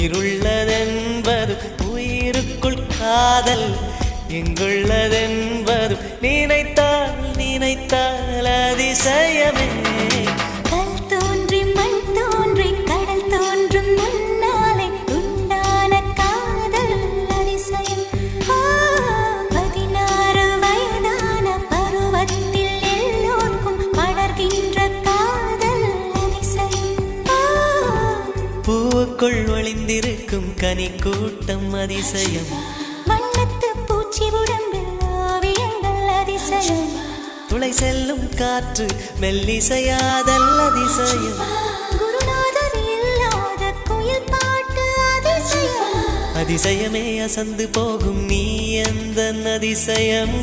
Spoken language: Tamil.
உயிருள்ளதென்பது உயிருக்குள் காதல் எங்குள்ளதென்பது நினைத்தால் நினைத்தால் அதிசயமே. கல் தோன்றி மண் தோன்றி கடல் தோன்றும் முன்னாலே உண்டான காதல் அதிசயம். 16 வயதான பருவத்தில் எல்லோருக்கும் படர்கின்ற காதல் அதிசயம். பூவுக்குள் ஒளிந்திருக்கும் கனி கூட்டம் அதிசயம். வண்ணத்து பூச்சி உடம்பில் ஓவியங்கள் அதிசயம். துளை செல்லும் காற்று மெல்லிசையாதல் அதிசயம். குருநாதர் இல்லாத குயில் பாட்டு அதிசயம். அதிசயமே அசந்து போகும் நீ எந்த அதிசயம்.